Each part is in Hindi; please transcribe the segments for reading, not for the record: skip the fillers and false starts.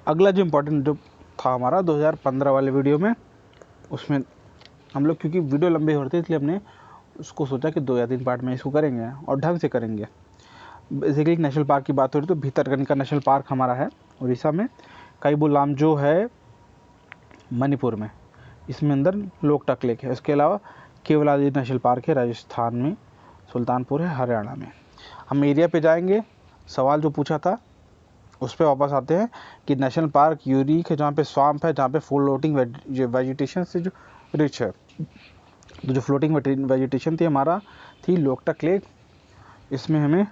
अगला जो इम्पोर्टेंट जो था हमारा 2015 वाले वीडियो में, उसमें हम लोग क्योंकि वीडियो लंबे हो रहे थे इसलिए हमने उसको सोचा कि 2 या 3 पार्ट में इसको करेंगे और ढंग से करेंगे। बेसिकली नेशनल पार्क की बात हो रही तो भितरकनिका नेशनल पार्क हमारा है उड़ीसा में, काइबू लामजो है मणिपुर में, इसमें अंदर लोकटक लेक है। इसके अलावा केवलादेव नेशनल पार्क है राजस्थान में, सुल्तानपुर है हरियाणा में। हम एरिया पे जाएंगे, सवाल जो पूछा था उस पर वापस आते हैं कि नेशनल पार्क यूनिक है जहाँ पे स्वाम्प है, जहाँ पे फ्लोटिंग वेजिटेशन से जो रिच है। तो जो फ्लोटिंग वेजिटेशन थी हमारा थी लोकटक लेक। इसमें हमें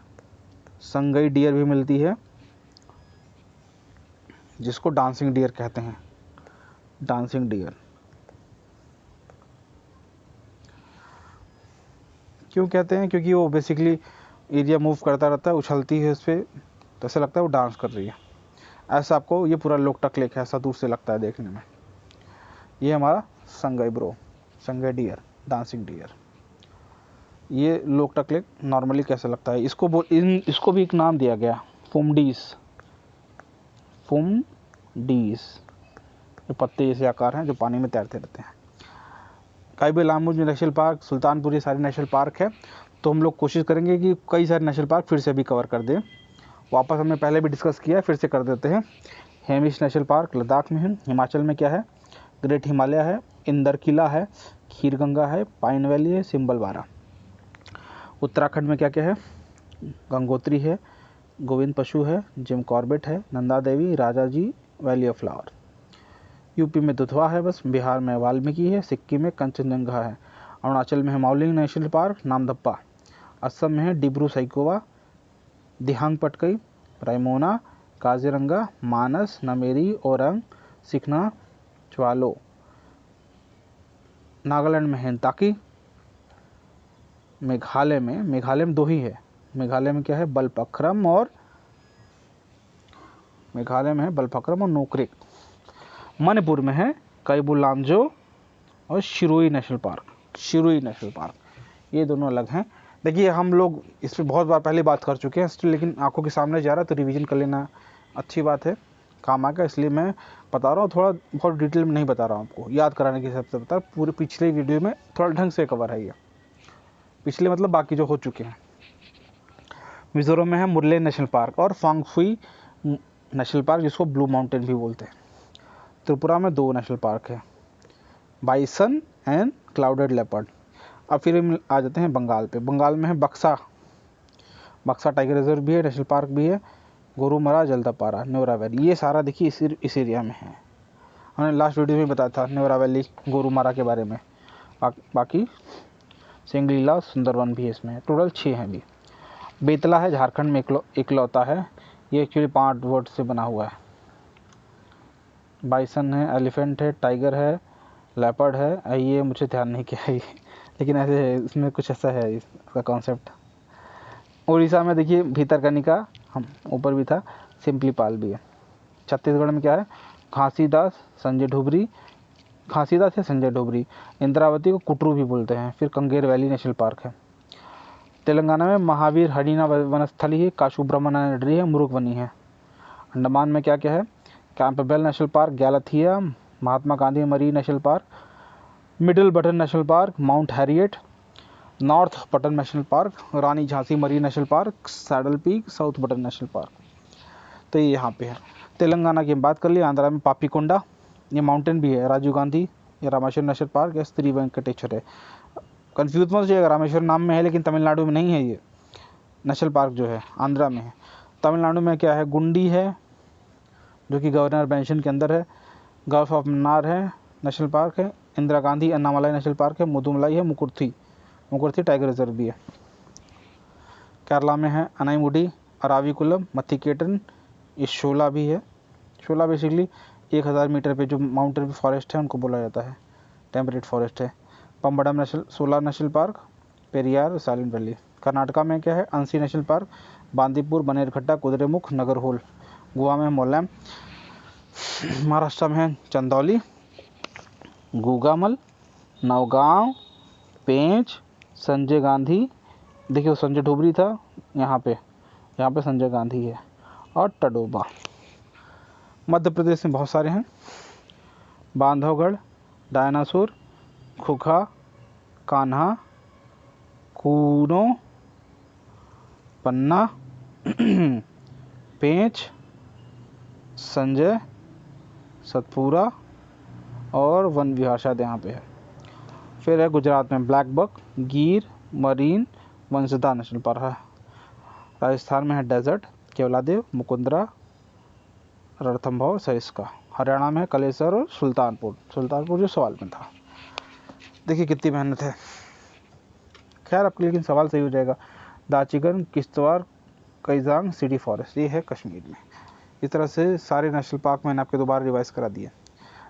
संगई डियर भी मिलती है जिसको डांसिंग डियर कहते हैं, डांसिंग डियर। क्यों कहते हैं? क्योंकि वो बेसिकली एरिया मूव करता रहता है, उछलती है उस पर, तो ऐसा लगता है वो डांस कर रही है। ऐसा आपको ये पूरा लोकटक लेक है, ऐसा दूर से लगता है देखने में। ये हमारा Sangai Sangai deer, dancing deer. ये लोकटक लेक नॉर्मली कैसा लगता है, इसको भी एक नाम दिया गया, फुमडीस। ये पत्ते जैसे आकार हैं जो पानी में तैरते रहते हैं। काइबू लामजो नेशनल पार्क, सुल्तानपुर, ये सारे नेशनल पार्क है। तो हम लोग कोशिश करेंगे कि कई सारे नेशनल पार्क फिर से भी कवर कर दें। वापस हमने पहले भी डिस्कस किया है, फिर से कर देते हैं। हेमिश नेशनल पार्क लद्दाख में है। हिमाचल में क्या है? ग्रेट हिमालय है, इंदर किला है, खीरगंगा है, पाइन वैली है, सिम्बलवारा। उत्तराखंड में क्या क्या है? गंगोत्री है, गोविंद पशु है, जिम कॉर्बेट है, नंदा देवी, राजा जी, वैली ऑफ फ्लावर। यूपी में दुधवा है बस, बिहार में वाल्मीकि है, सिक्किम में कंचनजंगा है, अरुणाचल में है माउलिंग नेशनल पार्क, नामदप्पा। असम में है डिब्रू सैखोवा, दिहांग पटकई, रायमोना, काजीरंगा, मानस, नमेरी, ओरंग, सिखना, च्वालो। नागालैंड में है ताकी। मेघालय में 2 ही है। मेघालय में क्या है? बलपक्रम और नोकरेक। मणिपुर में है काइबू लामजो और शिरुई नेशनल पार्क। ये दोनों अलग हैं। देखिए हम लोग इस पर बहुत बार पहले बात कर चुके हैं स्टिल, लेकिन आंखों के सामने जा रहा है तो रिवीजन कर लेना अच्छी बात है, काम आएगा। इसलिए मैं बता रहा हूँ, थोड़ा बहुत डिटेल में नहीं बता रहा हूँ, आपको याद कराने के हिसाब से बता रहा हूँ। पूरे पिछले वीडियो में थोड़ा ढंग से कवर है ये, पिछले मतलब बाकी जो हो चुके हैं। मिजोरम में है मुरले नेशनल पार्क और फांगफुई नेशनल पार्क, जिसको ब्लू माउंटेन भी बोलते हैं। त्रिपुरा में 2 नेशनल पार्क है, बाइसन एंड क्लाउडेड लेपर्ड। अब फिर हम आ जाते हैं बंगाल पे। बंगाल में है बक्सा टाइगर रिजर्व भी है, नेशनल पार्क भी है, गोरुमरा, जल्दापारा, न्योरा वैली। ये सारा देखिए इस एरिया में है। हमने लास्ट वीडियो में बताया था न्योरा वैली, गोरुमरा के बारे में। बाकी सिंगलीला, सुंदरवन भी है इसमें, टोटल 6 हैं भी। बेतला है झारखंड में इकलौता है, ये एक्चुअली 5 वर्ड से बना हुआ है। बाइसन है, एलिफेंट है, टाइगर है, लेपर्ड है, ये मुझे ध्यान नहीं किया है लेकिन ऐसे है, इसमें कुछ ऐसा है इसका कॉन्सेप्ट। उड़ीसा में देखिए भितरकनिका, हम ऊपर भी था, सिंपली पाल भी है। छत्तीसगढ़ में क्या है? घासीदास है संजय ढोबरी। इंद्रावती को कुटरू भी बोलते हैं। फिर कंगेर वैली नेशनल पार्क है। तेलंगाना में महावीर हरिना वनस्थली है, काशू ब्रह्मण्य नडरी है, मुरुगवनी है। अंडमान में क्या क्या है? Campbell national park, Galathea, Mahatma Gandhi marine national park, Middle Button national park, Mount Harriet, North Button national park, Rani Jhansi marine national park, Saddle Peak, South Button national park. तो ये यहाँ पे है। तेलंगाना की हम बात कर ली। आंध्रा में पापीकोंडा, ये माउंटेन भी है, राजीव गांधी, ये रामेश्वर नेशनल पार्क, या श्री वेंकटेश्वर है। कन्फ्यूज मत होइएगा, रामेश्वर नाम में है लेकिन तमिलनाडु में नहीं है। ये नेशनल पार्क जो है आंध्रा में है। तमिलनाडु में क्या है? गुंडी है जो कि गवर्नर बेंशन के अंदर है। गल्फ ऑफ मन्नार है नेशनल पार्क है। इंदिरा गांधी अन्नामलाई नेशनल पार्क है। मुदुमलाई है। मुकुर्थी टाइगर रिजर्व भी है। केरला में है अनाईमुडी, अराविकुलम, मथिकेटन, ये शोला भी है। शोला बेसिकली 1000 मीटर पे जो माउंटेन फॉरेस्ट है उनको बोला जाता है, टेम्परेट फॉरेस्ट है। Pambadum Shola national park, Periyar, Silent Valley. Karnataka में क्या है? Anshi national park, Bandipur, Bannerghatta, Kudremukh, Nagarhole. गोवा में मोलैम। महाराष्ट्र में है चंदौली, गुगामल, नौगांव, पेंच, संजय गांधी, देखिए संजय ढोबरी था यहाँ पे संजय गांधी है, और टडोबा। मध्य प्रदेश में बहुत सारे हैं, बांधवगढ़, डायनासोर, खुखा, कान्हा, कूनो, पन्ना, पेंच, संजय, सतपुरा और वन विहार शायद यहाँ पे है। फिर है गुजरात में ब्लैक बक, गिर, मरीन, वंशधा नेशनल पार्क है। राजस्थान में है डेजर्ट, केवलादेव, मुकुंदरा, रणथंभौर, सरिस्का। हरियाणा में है कलेसर और सुल्तानपुर जो सवाल में था। देखिए कितनी मेहनत है। खैर आपके लेकिन सवाल सही हो जाएगा। दाचिगन, किश्तवाड़, कैजांग, सिटी फॉरेस्ट, ये है कश्मीर में। इस तरह से सारे नेशनल पार्क मैंने आपके दोबारा रिवाइज करा दिए।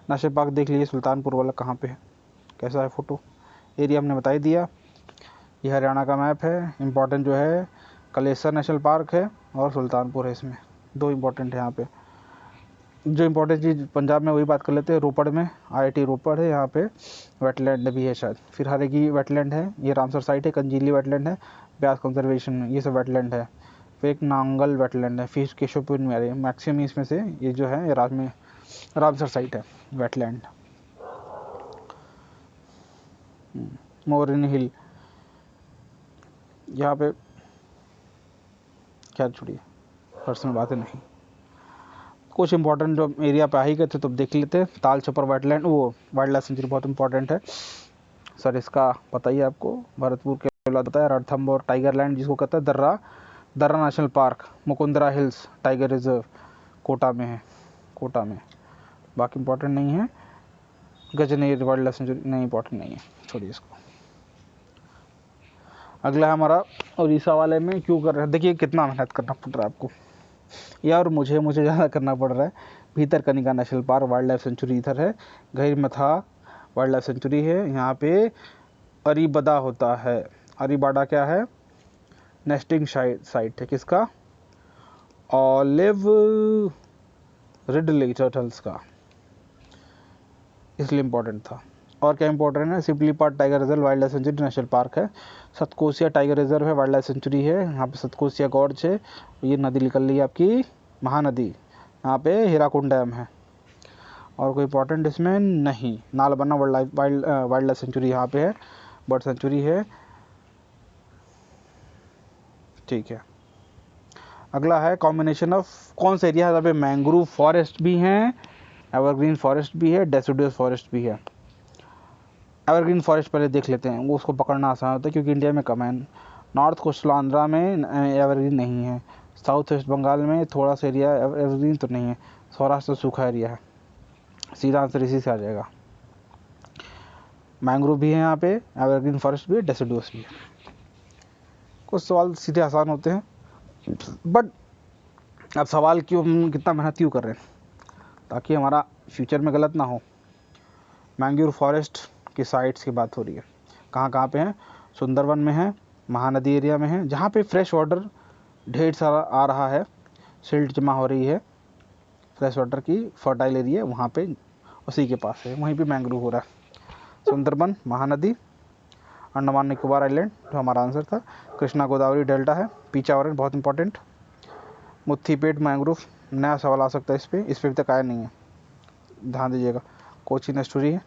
नेशनल पार्क देख लीजिए, सुल्तानपुर वाला कहाँ पे है, कैसा है फोटो, एरिया हमने बता ही दिया। ये हरियाणा का मैप है। इम्पोर्टेंट जो है कलेसर नेशनल पार्क है और सुल्तानपुर है, इसमें दो इम्पोर्टेंट है यहाँ पे। जो इम्पोर्टेंट चीज़ पंजाब में वही बात कर लेते हैं। रोपड़ में IIT रोपड़ है, यहाँ पे वेटलैंड भी है शायद। फिर हरेगी वेटलैंड है, ये रामसर साइट है। कंजीली वेटलैंड है, ब्यास कंजर्वेशन में, ये सब वेटलैंड है। फिर एक नांगल वेटलैंड है, फिर केशवपुर में आ रही है। मैक्सिमम इसमें से ये जो है रामसर साइट है वेटलैंड। मोरिन हिल यहाँ पे, क्या छोड़िए पर्सनल बातें नहीं। कुछ इंपॉर्टेंट जो एरिया पे आ ही गए थे तो देख लेते हैं। ताल छपर वेटलैंड, वो वाइल्ड लाइफ सेंचुरी बहुत इंपॉर्टेंट है सर, इसका पता ही है आपको। भरतपुर के बताया है। रणथंभौर टाइगर लैंड जिसको कहता है, Darrah national park, Mukundra hills tiger reserve Kota में है, कोटा में। बाकी इंपॉर्टेंट नहीं है। गजनेर वाइल्ड लाइफ सेंचुरी नहीं, इंपॉर्टेंट नहीं है, छोड़िए इसको। अगला है हमारा उड़ीसा वाले में क्यों कर रहे हैं। देखिए कितना मेहनत करना पड़ रहा है आपको, या और मुझे ज़्यादा करना पड़ रहा है। Bhitarkanika national park wildlife century इधर है। गहिरमथा वाइल्ड लाइफ सेंचुरी है, यहाँ पे अरीबदा होता है। अरीबाडा क्या है, नेस्टिंग साइट है किसका, ऑलिव रिडले टर्टल्स का, इसलिए इम्पोर्टेंट था। और क्या इंपॉर्टेंट है, सिपली park tiger reserve wildlife sanctuary national park है। सतकोसिया टाइगर रिजर्व है, वाइल्ड लाइफ सेंचुरी है। यहाँ पे सतकोसिया गॉर्ज है। ये नदी निकल रही है आपकी महानदी, यहाँ पे हीराकुंड डैम है। और कोई इंपॉर्टेंट इसमें नहीं। नालबन्ना वाइल्ड लाइफ सेंचुरी यहाँ पे है, बर्ड सेंचुरी है, ठीक है। अगला है कॉम्बिनेशन ऑफ कौन सा एरिया है, यहाँ पे मैंग्रोव फॉरेस्ट भी हैं, एवरग्रीन फॉरेस्ट भी है, डेसिडुअस फॉरेस्ट भी है। एवरग्रीन फॉरेस्ट पहले देख लेते हैं, वो उसको पकड़ना आसान होता है क्योंकि इंडिया में कम है। नॉर्थ कोस्टल आंध्रा में एवरग्रीन नहीं है। साउथ वेस्ट बंगाल में थोड़ा सा एरिया एवरग्रीन तो नहीं है। सौराष्ट्र सूखा एरिया है। सीधा आंसर इसी से आ जाएगा। मैंग्रोव भी है यहाँ पे, एवरग्रीन फॉरेस्ट भी है, डेसिडुअस भी है। कुछ सवाल सीधे आसान होते हैं, बट अब सवाल क्यों, हम कितना मेहनत क्यों कर रहे हैं, ताकि हमारा फ्यूचर में गलत ना हो। मैंग्रोव फॉरेस्ट की साइट्स की बात हो रही है, कहाँ कहाँ पे हैं, सुंदरवन में है, महानदी एरिया में है, जहाँ पे फ्रेश वाटर ढेर सारा आ रहा है, सिल्ट जमा हो रही है, फ्रेश वाटर की फर्टाइल एरिया वहाँ पे उसी के पास है, वहीं पे मैंग्रोव हो रहा है। सुंदरबन, महानदी, अंडमान निकोबार आइलैंड जो हमारा आंसर था, कृष्णा गोदावरी डेल्टा है, पीचावरण बहुत इंपॉर्टेंट, मुत्थीपेट मैंग्रोव, नया सवाल आ सकता है इस पर अभी तक आया नहीं है, ध्यान दीजिएगा। कोचिन एस्टुरी है,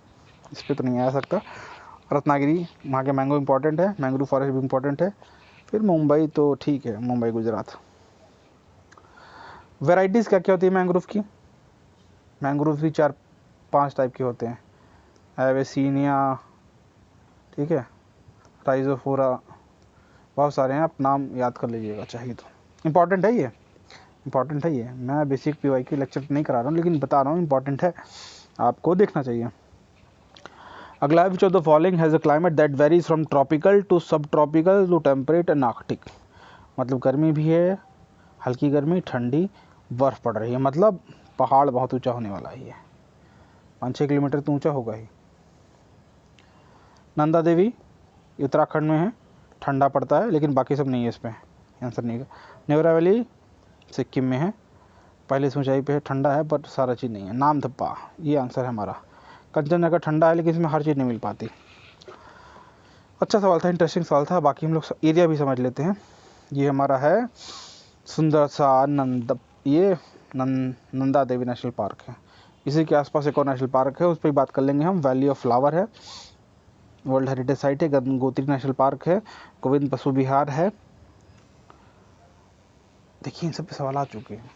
इस पर तो नहीं आ सकता। रत्नागिरी, वहाँ के मैंगो इंपॉर्टेंट है, मैंग्रोव फॉरेस्ट भी इंपॉर्टेंट है। फिर मुंबई तो ठीक है, मुंबई गुजरात। वैरायटीज़ क्या क्या होती है मैंग्रोव की, मैंग्रोव भी 4-5 टाइप के होते हैं। एवेसिनिया, ठीक है, राइजोफोरा, बहुत सारे हैं, आप नाम याद कर लीजिएगा चाहिए तो। इम्पॉर्टेंट है ये, इम्पॉर्टेंट है ये। मैं बेसिक PYQ लेक्चर नहीं करा रहा हूँ, लेकिन बता रहा हूँ इम्पॉर्टेंट है, आपको देखना चाहिए। अगला है, which of the following has a climate that varies from tropical to subtropical to temperate and arctic. मतलब गर्मी भी है, हल्की गर्मी, ठंडी, बर्फ़ पड़ रही है, मतलब पहाड़ बहुत ऊंचा होने वाला है ये, 5-6 किलोमीटर तो ऊंचा होगा ही। नंदा देवी उत्तराखंड में है, ठंडा पड़ता है, लेकिन बाकी सब नहीं है, इस पर आंसर नहीं है। नेवरा वैली सिक्किम में है, पहले से ऊंचाई पे है, ठंडा है बट सारा चीज़ नहीं है। नामदप्पा, ये आंसर है हमारा। कंचनजंगा ठंडा है लेकिन इसमें हर चीज़ नहीं मिल पाती। अच्छा सवाल था, इंटरेस्टिंग सवाल था। बाकी हम लोग एरिया भी समझ लेते हैं। ये हमारा है सुंदर सा ये नंदा देवी नेशनल पार्क है। इसी के आसपास एक और नेशनल पार्क है, उस पर बात कर लेंगे हम। वैली ऑफ फ्लावर है, वर्ल्ड हेरिटेज साइट है। गंगोत्री नेशनल पार्क है, गोविंद पशु विहार है। देखिए इन सब पे सवाल आ चुके हैं।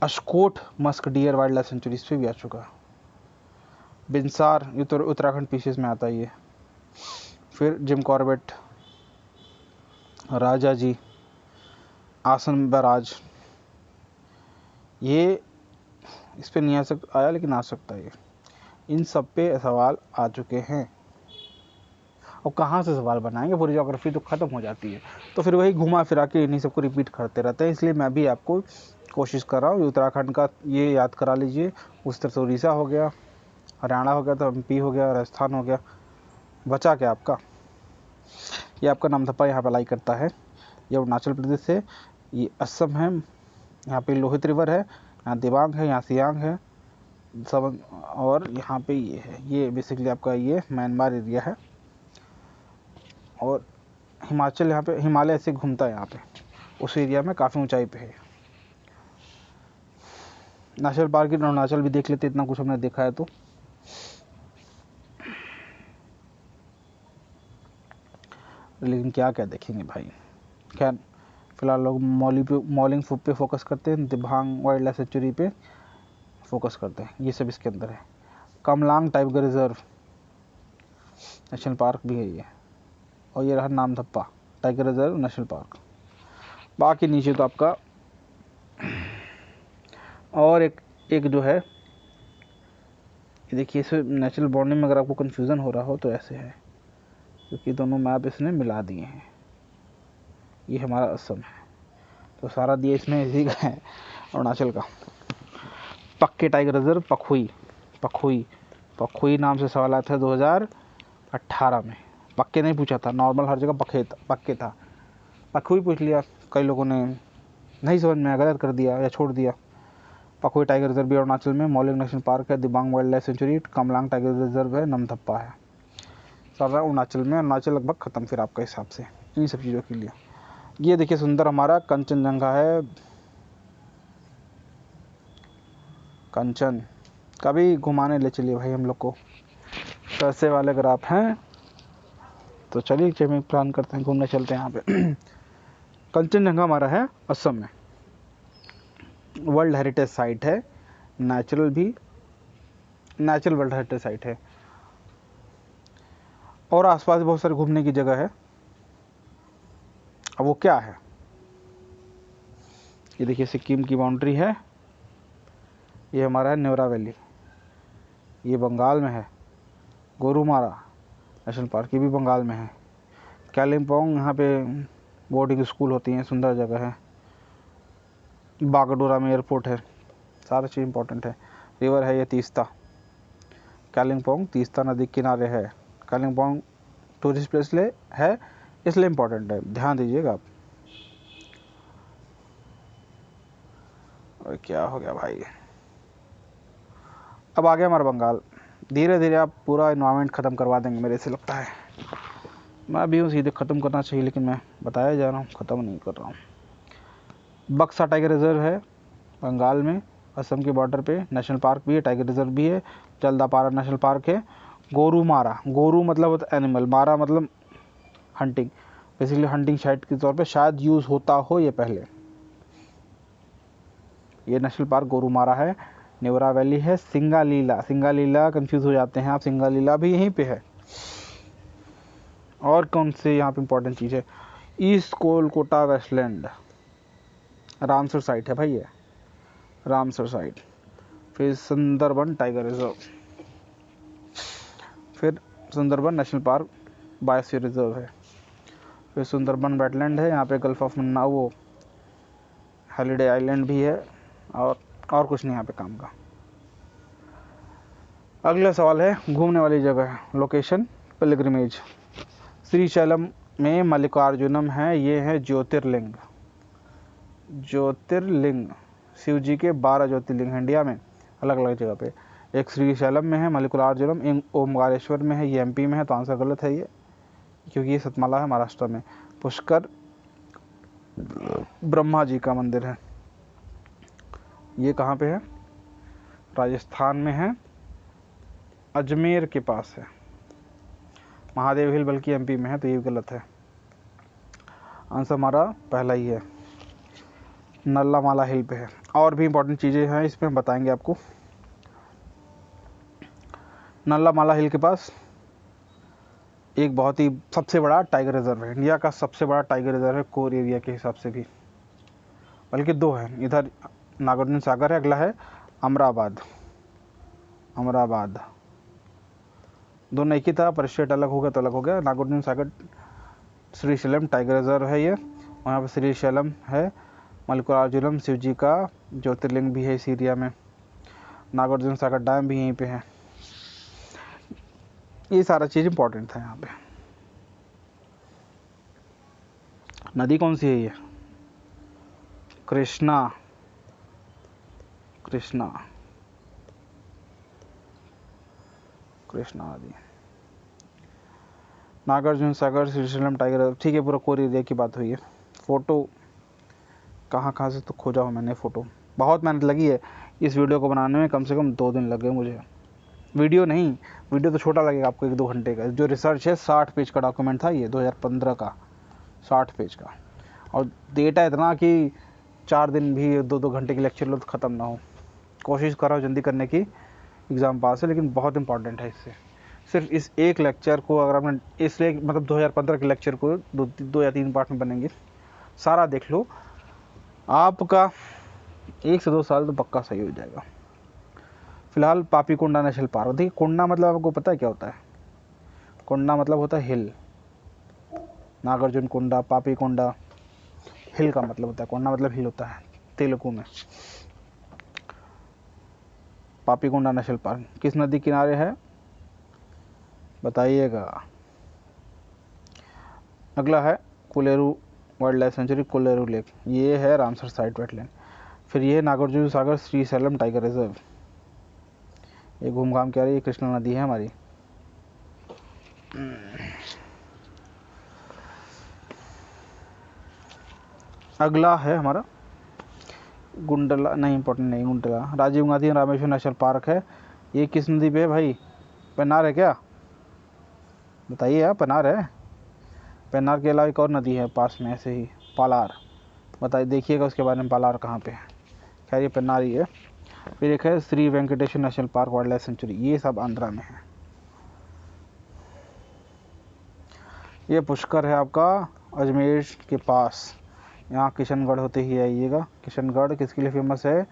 Askot musk deer wildlife sanctuary, इस पे भी आ चुका। बिनसार, ये तो उत्तराखंड पीसेस में आता ही है। फिर जिम कॉर्बेट, राजा जी, आसन बराज, ये इस पे नहीं आ सकता आया, लेकिन आ सकता है। इन सब पे सवाल आ चुके हैं। और कहाँ से सवाल बनाएंगे, पूरी ज्योग्राफी तो ख़त्म हो जाती है। तो फिर वही घुमा फिरा के इन्हीं सबको रिपीट करते रहते हैं। इसलिए मैं भी आपको कोशिश कर रहा हूँ। उत्तराखंड का ये याद करा लीजिए, उस तरफ से उड़ीसा हो गया, हरियाणा हो गया, तो एमपी हो गया, राजस्थान हो गया। बचा क्या आपका? ये आपका नामथप्पा यहाँ पर लाई करता है। ये अरुणाचल प्रदेश है, ये असम है, यहाँ पे लोहित रिवर है, यहाँ दिबांग है, यहाँ सियांग है सब, और यहाँ पे ये है। ये बेसिकली आपका ये म्यांमार एरिया है। और हिमाचल यहाँ पे हिमालय से घूमता है यहाँ पे, उस एरिया में काफ़ी ऊंचाई पे है। नेशनल पार्क इन अरुणाचल भी देख लेते, इतना कुछ हमने देखा है तो। लेकिन क्या क्या देखेंगे भाई। खैर फिलहाल लोग मॉलिंग पे फोकस करते हैं, दिबांग वाइल्ड लाइफ सेंचुरी पे फोकस करते हैं। ये सब इसके अंदर है। Kamalang tiger reserve national park भी है ये। और ये रहा नामथप्पा टाइगर रिजर्व नेशनल पार्क। बाकी नीचे तो आपका और एक जो है, ये देखिए, इसे नेचुरल बॉन्डिंग में अगर आपको कन्फ्यूज़न हो रहा हो तो ऐसे है, क्योंकि दोनों मैप इसने मिला दिए हैं। ये हमारा असम है, तो सारा दिया इसमें इसी का है, अरुणाचल का। पक्के टाइगर रिजर्व पखुई नाम से सवाल आया था 2018 में। पक्के नहीं पूछा था, नॉर्मल हर जगह पक्के था। पखुई पूछ लिया, कई लोगों ने नहीं समझ में आया, गलत कर दिया या छोड़ दिया। पखुई टाइगर रिजर्व भी अरुणाचल में, मॉलिंग नेशनल पार्क है, Dibang wild life sanctuary, Kamalang tiger reserve है, नामथप्पा है। सारा अरुणाचल में। अरुणाचल लगभग ख़त्म फिर आपका हिसाब से इन सब चीज़ों के लिए। ये देखिए सुंदर हमारा कंचनजंगा है। कंचन कभी घुमाने ले चलिए भाई हम लोग को, पैसे वाले अगर आप हैं तो चलिए चेमिंग प्लान करते हैं, घूमने चलते हैं यहाँ पे। कंचनजंगा हमारा है असम में, वर्ल्ड हेरिटेज साइट है, नेचुरल वर्ल्ड हेरिटेज साइट है। और आसपास बहुत सारे घूमने की जगह है। अब वो क्या है, ये देखिए सिक्किम की बाउंड्री है। ये हमारा है न्योरा वैली, ये बंगाल में है। गोरुमारा नेशनल पार्क, ये भी बंगाल में है। कालिम्पोंग, यहाँ पे बोर्डिंग स्कूल होती हैं, सुंदर जगह है। बागडोरा में एयरपोर्ट है, सारा चीज़ इंपॉर्टेंट है। रिवर है ये तीस्ता, कालिम्पोंग तीस्ता नदी किनारे है। कालिम्पोंग टूरिस्ट प्लेस है, इसलिए इम्पोर्टेंट है, ध्यान दीजिएगा आप। और क्या हो गया भाई, अब आ गया हमारा बंगाल। धीरे धीरे आप पूरा इन्वायरमेंट ख़त्म करवा देंगे मेरे से लगता है। मैं भी हूँ सीधे ख़त्म करना चाहिए, लेकिन मैं बताया जा रहा हूँ, ख़त्म नहीं कर रहा हूँ। बक्सा टाइगर रिजर्व है बंगाल में, असम के बॉर्डर पे। नेशनल पार्क भी है, टाइगर रिजर्व भी है। जल्दापारा नेशनल पार्क है। गोरुमारा, गोरू मतलब होता एनिमल, मारा मतलब हंटिंग, बेसिकली हंटिंग साइट के तौर पे शायद यूज़ होता हो ये पहले। ये नेशनल पार्क गोरुमारा है। न्योरा वैली है। सिंगालीला कंफ्यूज हो जाते हैं आप, सिंगालीला भी यहीं पे है। और कौन से यहाँ पे इंपॉर्टेंट चीज़ है, east Kolkata wetland, Ramsar site है भाई ये, रामसर साइट। फिर सुंदरबन टाइगर रिजर्व, फिर Sundarban national park biosphere reserve है। फिर सुंदरबन वेटलैंड है, यहाँ पे गल्फ ऑफ मन्ना वो हॉलीडे आइलैंड भी है। और कुछ नहीं यहाँ पे काम का। अगला सवाल है घूमने वाली जगह, लोकेशन पिलग्रिमेज। श्रीशैलम में मल्लिकार्जुनम है, ये है ज्योतिर्लिंग। शिव जी के 12 ज्योतिर्लिंग हैं इंडिया में, अलग अलग जगह पे। एक श्रीशैलम में है, मल्लिकार्जुनम, एक ओमकारेश्वर में है, ये एमपी में है, तो आंसर गलत है ये, क्योंकि ये सतमाला है महाराष्ट्र में। पुष्कर ब्रह्मा जी का मंदिर है, ये कहाँ पे है? राजस्थान में है, अजमेर के पास है। महादेव हिल बल्कि एमपी में है, तो ये गलत है। आंसर हमारा पहला ही है, नल्ला माला हिल पे है। और भी इंपॉर्टेंट चीज़ें हैं इसमें, हम बताएंगे आपको। नल्ला माला हिल के पास एक बहुत ही सबसे बड़ा टाइगर रिजर्व है, इंडिया का सबसे बड़ा टाइगर रिजर्व है कोर एरिया के हिसाब से भी, बल्कि दो हैं। इधर नागार्जुन सागर है, अगला है अमराबाद। दोनों एक ही था, पर स्टेट अलग हो गया तो अलग हो गया। नागार्जुन सागर श्रीशैलम टाइगर रिजर्व है ये, वहाँ पर श्रीशैलम है। मल्लिकार्जुनम शिव जी का ज्योतिर्लिंग भी है इस एरिया में। नागार्जुन सागर डैम भी यहीं पे है। ये सारा चीज़ इंपॉर्टेंट था यहाँ पे। नदी कौन सी है ये? कृष्णा नदी। नागार्जुन सागर श्रीशैलम टाइगर, ठीक है, पूरा कोर एरिया की बात हुई है। फ़ोटो कहाँ से तो खोजा हूँ मैंने फ़ोटो, बहुत मेहनत लगी है इस वीडियो को बनाने में, कम से कम 2 दिन लगे मुझे। वीडियो तो छोटा लगेगा आपको, 1-2 घंटे का। जो रिसर्च है 60 पेज का डॉक्यूमेंट था ये, 2015 का, 60 पेज का। और डेटा इतना कि 4 दिन भी 2-2 घंटे के लेक्चर लो तो ख़त्म ना हो। कोशिश कर रहा हूँ जल्दी करने की, एग्ज़ाम पास है, लेकिन बहुत इंपॉर्टेंट है। इससे सिर्फ इस एक लेक्चर को अगर आपने इसलिए मतलब 2015 के लेक्चर को 2 या 3 पार्ट में बनेंगे, सारा देख लो, आपका 1 से 2 साल तो पक्का सही हो जाएगा। फिलहाल पापीकोंडा नेशनल पार्क। देखिए, कोंडा मतलब आपको पता है क्या होता है? कोंडा मतलब होता है हिल। नागार्जुन कोंडा, पापीकोंडा, हिल का मतलब होता है। कोंडा मतलब हिल होता है तेलुगु में। पापीकोंडा नेशनल पार्क किस नदी किनारे है बताइएगा। अगला है Kolleru wild life sanctuary, Kolleru lake, ये है रामसर साइट वेटलैंड। फिर ये नागार्जुन सागर श्रीशैलम टाइगर रिजर्व, ये घूम घाम के आ रही है, कृष्णा नदी है हमारी। अगला है हमारा गुंडला, नहीं इंपॉर्टेंट नहीं, गुंडला राजीव गांधी रामेश्वर नेशनल पार्क है। ये किस नदी पे है भाई? पेन्नार है क्या? बताइए आप, पेन्नार है? पेन्नार के अलावा एक और नदी है पास में ऐसे ही, पालार। बताइए, देखिएगा उसके बारे में, पालार कहाँ पे है। खैर ये पेन्नार ही है। फिर एक है Shri Venkateswara national park wildlife sanctuary, ये सब आंध्रा में है। ये पुष्कर है आपका अजमेर के पास, यहाँ किशनगढ़ होते ही आइएगा। किशनगढ़ किसके लिए फेमस है?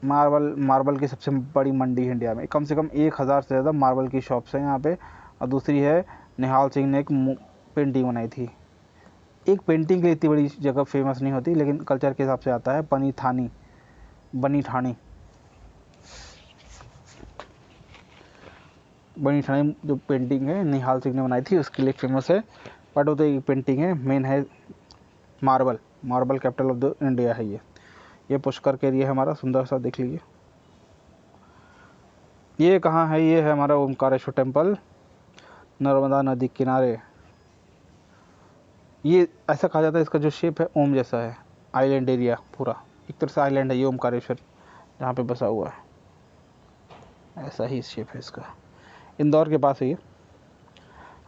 मार्बल की सबसे बड़ी मंडी है इंडिया में, कम से कम 1000 से ज़्यादा मार्बल की शॉप्स हैं यहाँ पे। और दूसरी है, निहाल सिंह ने एक पेंटिंग बनाई थी। एक पेंटिंग के लिए इतनी बड़ी जगह फेमस नहीं होती, लेकिन कल्चर के हिसाब से आता है। बनी ठाणी जो पेंटिंग है निहाल सिंह ने बनाई थी, उसके लिए फेमस है। बट वो तो एक पेंटिंग है, मेन है marble capital of the India है ये पुष्कर के एरिया है हमारा, सुंदर सा, देख लीजिए। ये कहाँ है? ये है हमारा ओमकारेश्वर टेम्पल, नर्मदा नदी किनारे। ये ऐसा कहा जाता है, इसका जो शेप है ओम जैसा है। आइलैंड एरिया पूरा एक तरह से आइलैंड है ये ओमकारेश्वर, जहाँ पे बसा हुआ है, ऐसा ही शेप है इसका। इंदौर के पास है ये।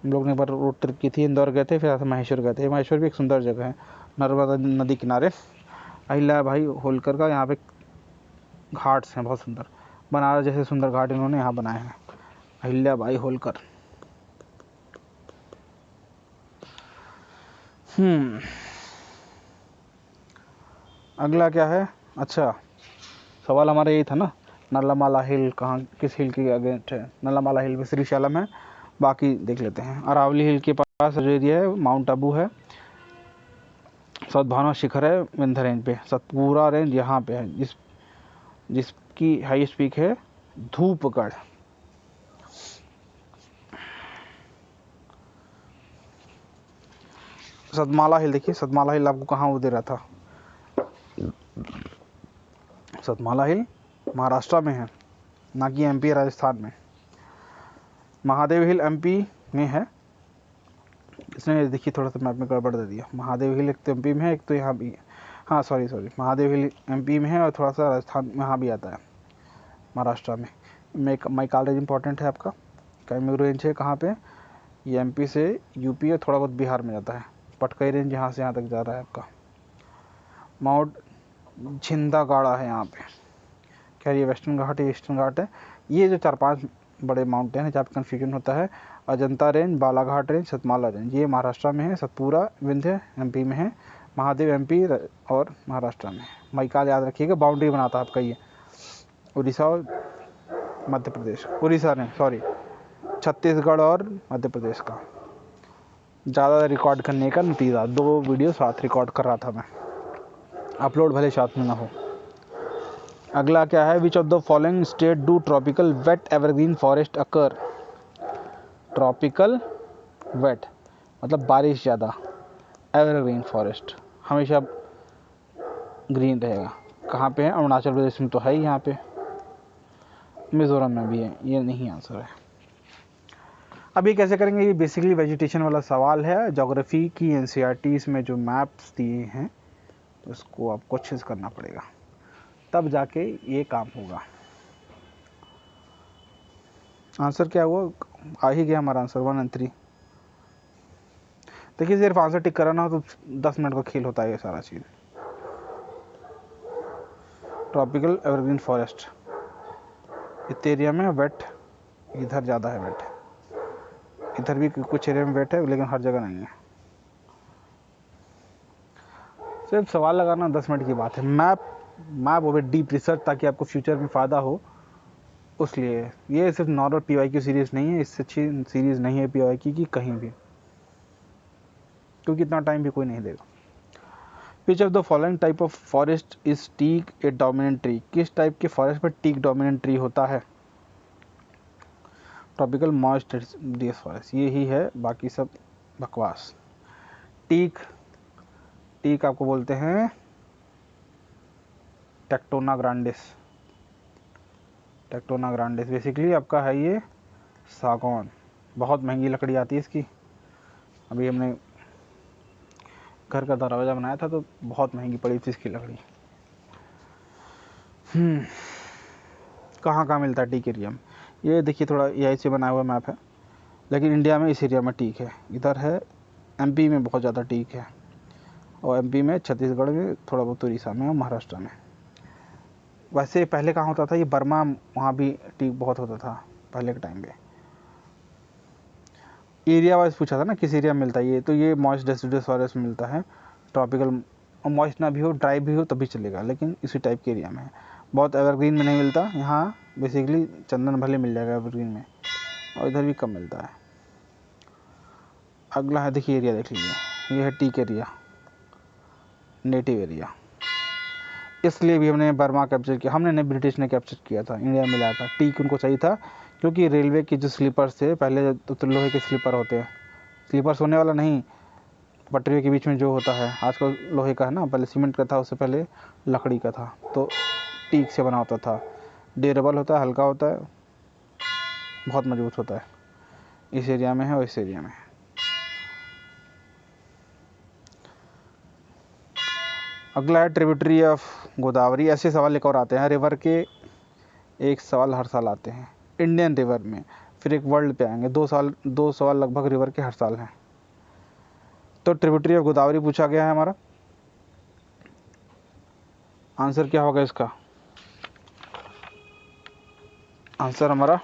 हम लोग ने एक बार रोड ट्रिप की थी, इंदौर गए थे, फिर ऐसा महेश्वर गए थे। महेश्वर भी एक सुंदर जगह है, नर्मदा नदी किनारे। अहिल्या भाई होलकर का यहाँ पे घाट्स हैं बहुत सुंदर, बनारस जैसे सुंदर घाट इन्होंने यहाँ बनाए हैं। अहिल्या भाई होलकर। अगला क्या है? अच्छा, सवाल हमारा यही था ना, नल्लामाला हिल कहाँ, किस हिल के अगेंस्ट है? नल्लामाला हिल में श्रीशैलम है। बाकी देख लेते हैं। अरावली हिल के पास जो एरिया है माउंट आबू है। सद्भावना शिखर है विंध्य रेंज पे, सतपुरा रेंज यहाँ पे है, जिसकी हाईएस्ट पीक है धूपगढ़। सतमाला हिल देखिए, सतमाला हिल आपको कहाँ वो दे रहा था? सतमाला हिल महाराष्ट्र में है, ना कि एमपी राजस्थान में। महादेव हिल एमपी में है। इसने देखिए थोड़ा सा मैप में गड़बड़ दे दिया। महादेव हिल एक तो एमपी में है, एक तो यहाँ भी है। हाँ सॉरी महादेव हिल एमपी में है और थोड़ा सा राजस्थान में यहाँ भी आता है, महाराष्ट्र में। मैकाल रेंज इंपॉर्टेंट है आपका। कैमूर रेंज है कहाँ पे, ये एमपी से यूपी और थोड़ा बहुत बिहार में जाता है। पटकई रेंज यहाँ से यहाँ तक जा रहा है आपका। माउंट झिंदागाड़ा है यहाँ पे। खैर ये वेस्टर्न घाट है, ईस्टर्न घाट है। ये जो 4-5 बड़े माउंटेन है जहाँ पे कन्फ्यूजन होता है, Ajanta range, Balaghat range, Satmala range, ये महाराष्ट्र में है। सतपुरा विंध्य एमपी में है। महादेव एमपी और महाराष्ट्र में। मैकाल याद रखिएगा, बाउंड्री बनाता है आपका ये उड़ीसा और मध्य प्रदेश, उड़ीसा नहीं सॉरी, छत्तीसगढ़ और मध्य प्रदेश का। ज़्यादा रिकॉर्ड करने का नतीजा, 2 वीडियो साथ रिकॉर्ड कर रहा था मैं, अपलोड भले साथ में ना हो। अगला क्या है, which of the following state do tropical wet evergreen forest occur. Tropical wet मतलब बारिश ज़्यादा, एवरग्रीन फॉरेस्ट हमेशा ग्रीन रहेगा। कहाँ पे है, अरुणाचल प्रदेश में तो है ही, यहाँ पे मिज़ोरम में भी है। ये नहीं आंसर है। अब ये कैसे करेंगे, ये बेसिकली वेजिटेशन वाला सवाल है। ज्योग्राफी की एनसीईआरटीज़ में जो मैप्स दिए हैं उसको आपको अच्छे से करना पड़ेगा, तब जाके ये काम होगा। आंसर क्या हुआ, आ ही गया हमारा आंसर 1 और 3। देखिए सिर्फ आंसर टिक कराना हो तो 10 मिनट का खेल होता है ये सारा चीज़। ट्रॉपिकल एवरग्रीन फॉरेस्ट इतने एरिया में वेट, इधर ज़्यादा है वेट, इधर भी कुछ एरिया में वेट है लेकिन हर जगह नहीं है। सिर्फ सवाल लगाना 10 मिनट की बात है। मैप वो भी डीप रिसर्च, ताकि आपको फ्यूचर में फ़ायदा हो, उसलिए ये सिर्फ नॉर्मल पीवाईक्यू सीरीज़ नहीं है। इससे अच्छी सीरीज़ नहीं है पीवाईक्यू की कहीं भी, क्योंकि इतना टाइम भी कोई नहीं देगा। Which of the following type of forest is teak a dominant tree. किस टाइप के फॉरेस्ट में टीक डोमिनेंट ट्री होता है। ट्रॉपिकल मॉइस्ट डेसिडुअस फॉरेस्ट, ये ही है, बाकी सब बकवास। टीक आपको बोलते हैं टेक्टोना ग्रांडिस। बेसिकली आपका है ये सागौन। बहुत महंगी लकड़ी आती है इसकी। अभी हमने घर का दरवाज़ा बनाया था तो बहुत महंगी पड़ी थी इसकी लकड़ी। कहाँ मिलता है टीक एरिया में, ये देखिए थोड़ा यही से बनाया हुआ मैप है, लेकिन इंडिया में इस एरिया में टीक है। इधर है एमपी में बहुत ज़्यादा टीक है, और एमपी में, छत्तीसगढ़ में, थोड़ा बहुत उड़ीसा में और महाराष्ट्र में। वैसे पहले कहाँ होता था ये, बर्मा, वहाँ भी टीक बहुत होता था पहले के टाइम पे। एरिया वाइज पूछा था ना किस एरिया में मिलता है ये, तो ये मॉइस्ट डेसिडुअस फॉरेस्ट में मिलता है। ट्रॉपिकल मॉइस्ट ना भी हो, ड्राई भी हो तभी चलेगा, लेकिन इसी टाइप के एरिया में है। बहुत एवरग्रीन में नहीं मिलता यहाँ, बेसिकली चंदन भले मिल जाएगा एवरग्रीन में, और इधर भी कम मिलता है। अगला है, देखिए एरिया देख लीजिए, ये है टीक एरिया, नेटिव एरिया। इसलिए भी हमने बर्मा कैप्चर किया, हमने नहीं, ब्रिटिश ने कैप्चर किया था, इंडिया में लाया था। टीक उनको चाहिए था क्योंकि रेलवे के जो स्लीपर्स थे, पहले तो लोहे के स्लीपर होते हैं, स्लीपर्स होने वाला नहीं, पटरियों के बीच में जो होता है, आजकल लोहे का है ना, पहले सीमेंट का था, उससे पहले लकड़ी का था, तो टीक से बना होता था। ड्यूरेबल होता है, हल्का होता है, बहुत मजबूत होता है। इस एरिया में है और इस एरिया में है। अगला है ट्रिब्यूटरी ऑफ गोदावरी। ऐसे सवाल एक और आते हैं, रिवर के एक सवाल हर साल आते हैं इंडियन रिवर में, फिर एक वर्ल्ड पे आएंगे। 2 सवाल लगभग रिवर के हर साल हैं। तो ट्रिब्यूटरी ऑफ गोदावरी पूछा गया है हमारा, आंसर क्या होगा इसका, आंसर हमारा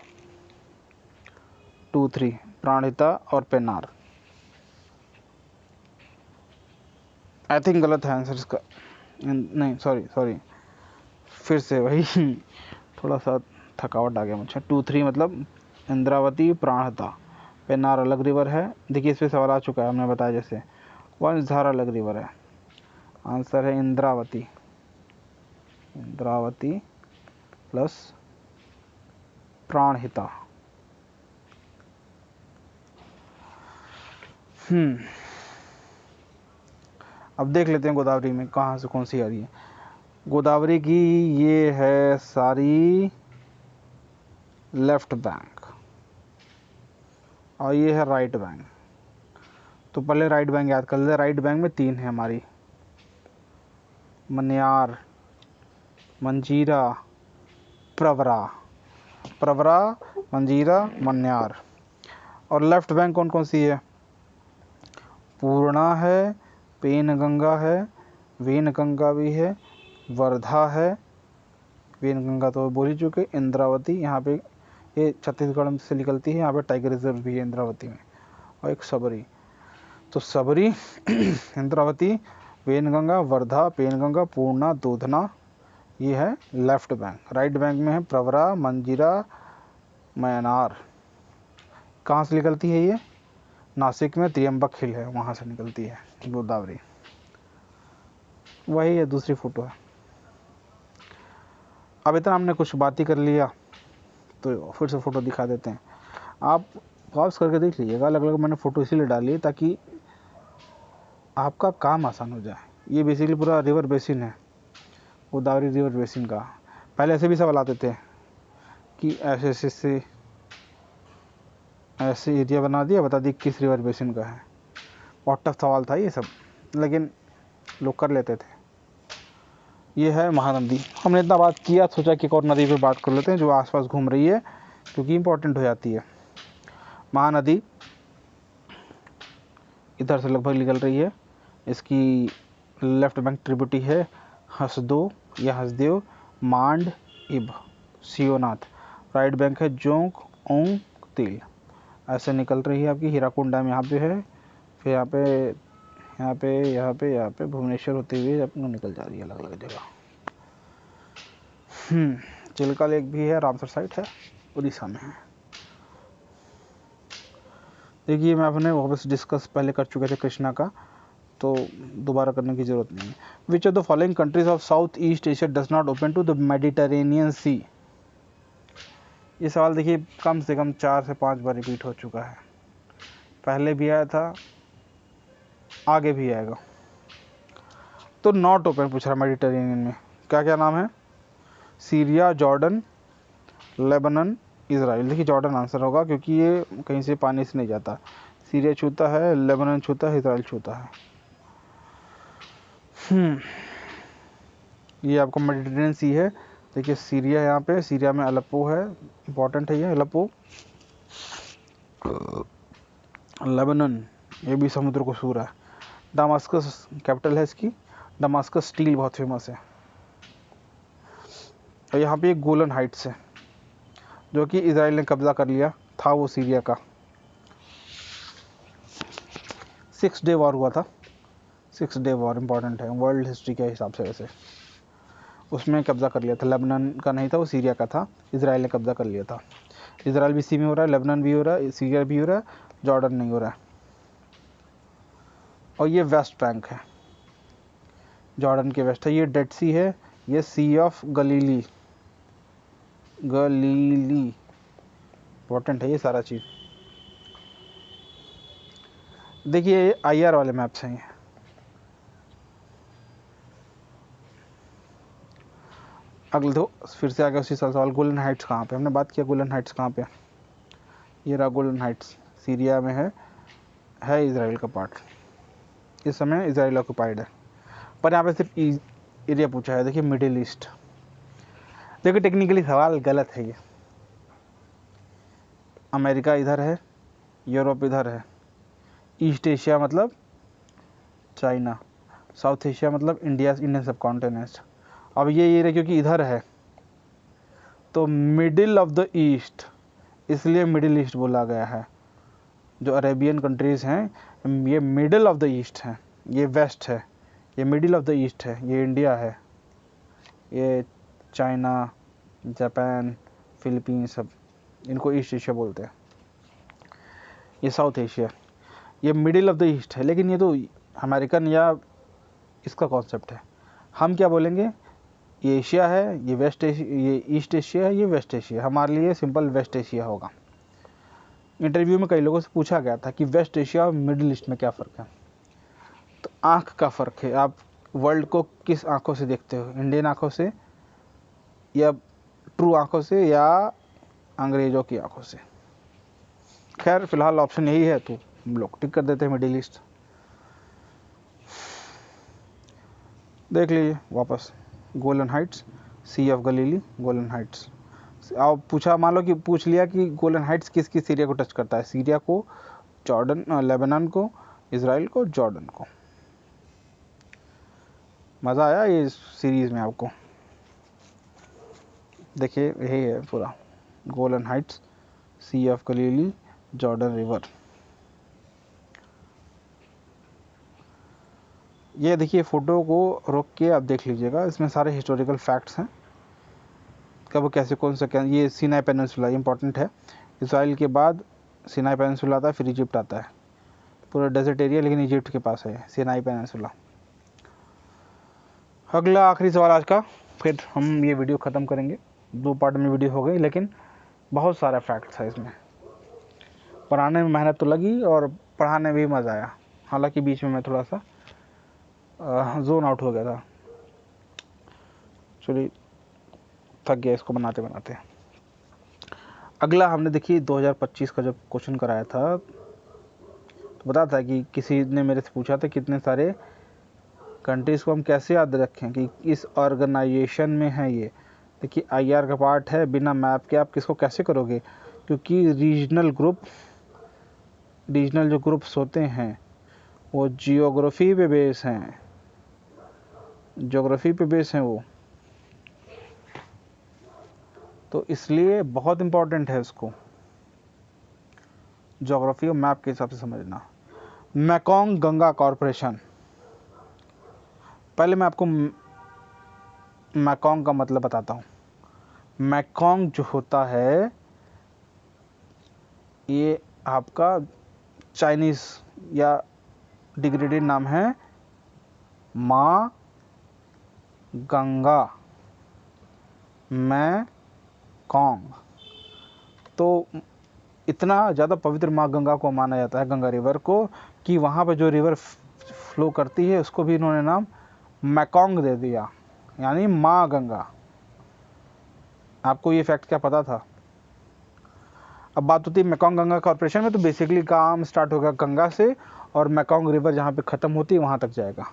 2, 3, प्राणहिता और पेन्नार। आई थिंक गलत है आंसर इसका, नहीं सॉरी, फिर से वही थोड़ा सा थकावट आ गया मुझे। 2, 3 मतलब इंद्रावती, प्राणहिता, पेन्नार अलग रिवर है। देखिए इस पर सवाल आ चुका है, हमने बताया जैसे, वंशधार अलग रिवर है। आंसर है इंद्रावती प्लस प्राणहिता। अब देख लेते हैं गोदावरी में कहाँ से कौन सी आ रही है। गोदावरी की ये है सारी लेफ्ट बैंक, और ये है राइट बैंक। तो पहले राइट बैंक याद कर लेते हैं। राइट बैंक में 3 है हमारी, मन्यार, मंजीरा, प्रवरा, प्रवरा, मंजीरा, मन्यार। और लेफ्ट बैंक कौन कौन सी है? पूर्णा है, पेनगंगा है, वेनगंगा भी है, वर्धा है, वेनगंगा तो बोल ही चुके, इंद्रावती, यहाँ पे ये छत्तीसगढ़ से निकलती है, यहाँ पे टाइगर रिजर्व भी है इंद्रावती में, और एक सबरी। तो सबरी इंद्रावती, वेनगंगा, वर्धा, पेनगंगा, पूर्णा, दूधना, ये है लेफ्ट बैंक। राइट बैंक में है प्रवरा, मंजीरा, मयनार। कहाँ से निकलती है ये? नासिक में त्रियंबक हिल है, वहाँ से निकलती है गोदावरी। वही है, दूसरी फोटो है। अब इतना हमने कुछ बात ही कर लिया, तो फिर से फ़ोटो दिखा देते हैं। आप पॉज करके देख लीजिएगा, अलग अलग मैंने फ़ोटो इसीलिए डाली है ताकि आपका काम आसान हो जाए। ये बेसिकली पूरा रिवर बेसिन है, गोदावरी रिवर बेसिन का। पहले ऐसे भी सवाल आते थे कि ऐसे एरिया बना दिया, बता दी किस रिवर बेसिन का है। बहुत टफ सवाल था ये सब, लेकिन लोग कर लेते थे। ये है महानदी। हमने इतना बात किया, सोचा कि एक और नदी पे बात कर लेते हैं जो आसपास घूम रही है, क्योंकि इम्पोर्टेंट हो जाती है। महानदी इधर से लगभग निकल रही है, इसकी लेफ्ट बैंक ट्रिब्यूटी है हसदो या हसदेव, मांड, इब, सियोनाथ। राइट बैंक है जोंक, ओंग, तिल। ऐसे निकल रही है आपकी। हीराकुंड डैम यहाँ पे है, फिर यहाँ पे भुवनेश्वर होते हुए अपना निकल जा रही है अलग अलग जगह। चिल्का लेक भी है, रामसर साइट है, उड़ीसा में है। देखिए मैं अपने वापस डिस्कस पहले कर चुके थे कृष्णा का, तो दोबारा करने की ज़रूरत नहीं है। Which of the following countries of Southeast Asia does not open to the Mediterranean sea? ये सवाल देखिए कम से कम 4 से 5 बार रिपीट हो चुका है, पहले भी आया था, आगे भी आएगा। तो नॉट ओपन पूछ रहा मेडिटेरेनियन में, क्या क्या नाम है? Syria, Jordan, Lebanon, Israel. देखिए जॉर्डन आंसर होगा क्योंकि ये कहीं से पानी से नहीं जाता। सीरिया छूता है, लेबनन छूता है, इजराइल छूता है। ये आपको मेडिटेरेनियन सी है। देखिए सीरिया, यहाँ पे सीरिया में अलेप्पो है, इंपॉर्टेंट है ये अलेप्पो। लेबनन, ये भी समुद्र को छू रहा है। दमास्कस कैपिटल है इसकी, दमास्कस स्टील बहुत फेमस है। और यहाँ पे गोलन हाइट्स है जो कि इजराइल ने कब्जा कर लिया था, वो सीरिया का। 6 डे वॉर हुआ था, 6 डे वॉर इंपॉर्टेंट है वर्ल्ड हिस्ट्री के हिसाब से। वैसे उसमें कब्जा कर लिया था, लेबनान का नहीं था वो, सीरिया का था, इजराइल ने कब्जा कर लिया था। इजराइल भी सी में हो रहा है, लेबनान भी हो रहा है, सीरिया भी हो रहा है, जॉर्डन नहीं हो रहा है। और ये वेस्ट बैंक है, जॉर्डन के वेस्ट है। ये डेड सी है, ये सी ऑफ गलीली, गलीली इंपॉर्टेंट है ये सारा चीज़। देखिए IR वाले मैप्स हैं ये। अगले दो फिर से आगे उसी सवाल, गोलन हाइट्स कहाँ पे? हमने बात किया गोलन हाइट्स कहाँ पे। ये रहा गोलन हाइट्स, सीरिया में है इजराइल का पार्ट। इस समय इजराइल ऑक्युपाइड है, पर यहाँ पे सिर्फ एरिया पूछा है। देखिए मिडिल ईस्ट, देखिए टेक्निकली सवाल गलत है ये। अमेरिका इधर है, यूरोप इधर है, ईस्ट एशिया मतलब चाइना, साउथ एशिया मतलब इंडियन सब कॉन्टिनेंट। अब ये एरिया क्योंकि इधर है तो मिडिल ऑफ द ईस्ट, इसलिए मिडिल ईस्ट बोला गया है। जो अरेबियन कंट्रीज़ हैं ये मिडिल ऑफ द ईस्ट हैं, ये वेस्ट है, ये मिडिल ऑफ द ईस्ट है, ये इंडिया है, ये चाइना, जापान, फिलीपीन, सब इनको ईस्ट एशिया बोलते हैं। ये साउथ एशिया, ये मिडिल ऑफ द ईस्ट है। लेकिन ये तो अमेरिकन या इसका कॉन्सेप्ट है, हम क्या बोलेंगे? ये एशिया है, ये वेस्ट एशिया, ये ईस्ट एशिया है, ये वेस्ट एशिया। हमारे लिए सिंपल वेस्ट एशिया होगा। इंटरव्यू में कई लोगों से पूछा गया था कि वेस्ट एशिया और मिडिल ईस्ट में क्या फ़र्क है। तो आँख का फ़र्क है, आप वर्ल्ड को किस आँखों से देखते हो, इंडियन आँखों से या ट्रू आँखों से या अंग्रेज़ों की आँखों से। खैर फिलहाल ऑप्शन यही है, तो हम लोग टिक कर देते हैं मिडिल ईस्ट। देख लीजिए वापस, Golan Heights, sea of Galilee, Golan Heights. आप पूछा, मान लो कि पूछ लिया कि गोलन हाइट्स किस किस सीरिया को टच करता है, सीरिया को, जॉर्डन, लेबनान को, इसराइल को, जॉर्डन को। मज़ा आया ये सीरीज़ में आपको? देखिए यही है पूरा, Golan Heights, sea of Galilee, Jordan river. ये देखिए फ़ोटो को रोक के आप देख लीजिएगा, इसमें सारे हिस्टोरिकल फैक्ट्स हैं, कब कैसे कौन सा क्या। ये सिनाई पेनिनसुला इंपॉर्टेंट है, इसराइल के बाद सिनाई पेनिनसुला आता है, फिर इजिप्ट आता है, पूरा डेजर्ट एरिया लेकिन इजिप्ट के पास है सिनाई पेनिनसुला। अगला आखिरी सवाल आज का, फिर हम ये वीडियो ख़त्म करेंगे। 2 पार्ट में वीडियो हो गई, लेकिन बहुत सारा फैक्ट्स है इसमें। पढ़ाने में मेहनत तो लगी और पढ़ाने में भी मज़ा आया, हालांकि बीच में मैं थोड़ा सा जोन आउट हो गया था, चलिए थक गया इसको बनाते बनाते। अगला हमने देखिए 2025 का जब क्वेश्चन कराया था तो बता था कि किसी ने मेरे से पूछा था कितने सारे कंट्रीज़ को हम कैसे याद रखें कि इस ऑर्गेनाइजेशन में है। ये देखिए आईआर का पार्ट है, बिना मैप के आप किसको कैसे करोगे, क्योंकि रीजनल जो ग्रुप्स होते हैं वो जियोग्राफी पे बेस हैं, ज्योग्राफी पे बेस हैं वो, तो इसलिए बहुत इम्पोर्टेंट है उसको ज्योग्राफी और मैप के हिसाब से समझना। मैकोंग गंगा कॉरपोरेशन, पहले मैं आपको मैकोंग का मतलब बताता हूँ। मैकोंग जो होता है ये आपका चाइनीज़ या डिग्रेडेड नाम है माँ गंगा, मैकोंग। तो इतना ज़्यादा पवित्र माँ गंगा को माना जाता है, गंगा रिवर को, कि वहाँ पे जो रिवर फ्लो करती है उसको भी इन्होंने नाम मैकोंग दे दिया, यानी माँ गंगा। आपको ये फैक्ट क्या पता था? अब बात होती है मैकोंग गंगा कॉर्पोरेशन में, तो बेसिकली काम स्टार्ट होगा गंगा से और मैकोंग रिवर जहाँ पे ख़त्म होती है वहाँ तक जाएगा।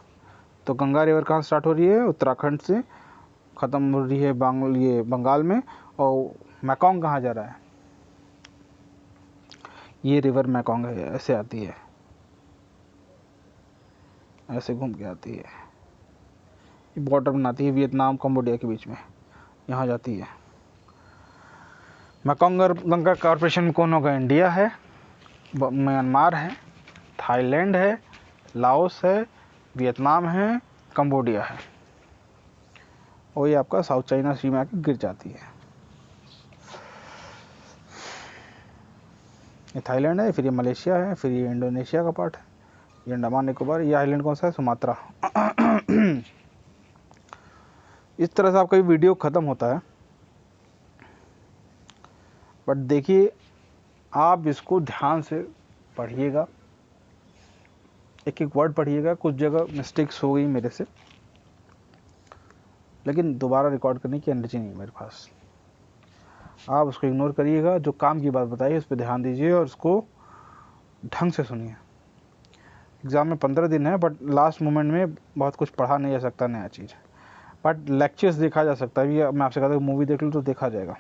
तो गंगा रिवर कहाँ स्टार्ट हो रही है? उत्तराखंड से ख़त्म हो रही है ये बंगाल में, और मैकोंग कहाँ जा रहा है? ये रिवर मैकोंग है, ऐसे आती है, ऐसे घूम के आती है, ये बॉर्डर बनाती है वियतनाम कंबोडिया के बीच में, यहाँ जाती है। मैकोंग गंगा कॉर्पोरेशन में कौन होगा? इंडिया है, म्यांमार है, थाईलैंड है, लाओस है, वियतनाम है, कंबोडिया है, और ये आपका साउथ चाइना सी में आके गिर जाती है। ये थाईलैंड है, फिर ये मलेशिया है, फिर ये इंडोनेशिया का पार्ट है, ये अंडमान निकोबार, ये आइलैंड कौन सा है? सुमात्रा। इस तरह से आपका वीडियो ख़त्म होता है, बट देखिए आप इसको ध्यान से पढ़िएगा, एक एक वर्ड पढ़िएगा। कुछ जगह मिस्टेक्स हो गई मेरे से, लेकिन दोबारा रिकॉर्ड करने की एनर्जी नहीं है मेरे पास। आप उसको इग्नोर करिएगा, जो काम की बात बताइए उस पर ध्यान दीजिए और उसको ढंग से सुनिए। एग्ज़ाम में 15 दिन है, बट लास्ट मोमेंट में बहुत कुछ पढ़ा नहीं जा सकता नया चीज़, बट लेक्चर्स देखा जा सकता है। अभी मैं आपसे कहता हूँ मूवी देख लो तो देखा जाएगा।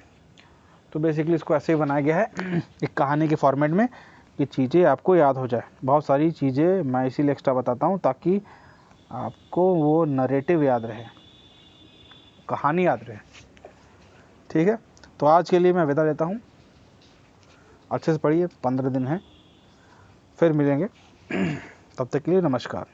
तो बेसिकली इसको ऐसे ही बनाया गया है एक कहानी के फॉर्मेट में, कि चीज़ें आपको याद हो जाए। बहुत सारी चीज़ें मैं इसीलिए एक्स्ट्रा बताता हूँ ताकि आपको वो नरेटिव याद रहे, कहानी याद रहे। ठीक है, तो आज के लिए मैं विदा लेता हूँ। अच्छे से पढ़िए, 15 दिन है, फिर मिलेंगे। तब तक के लिए नमस्कार।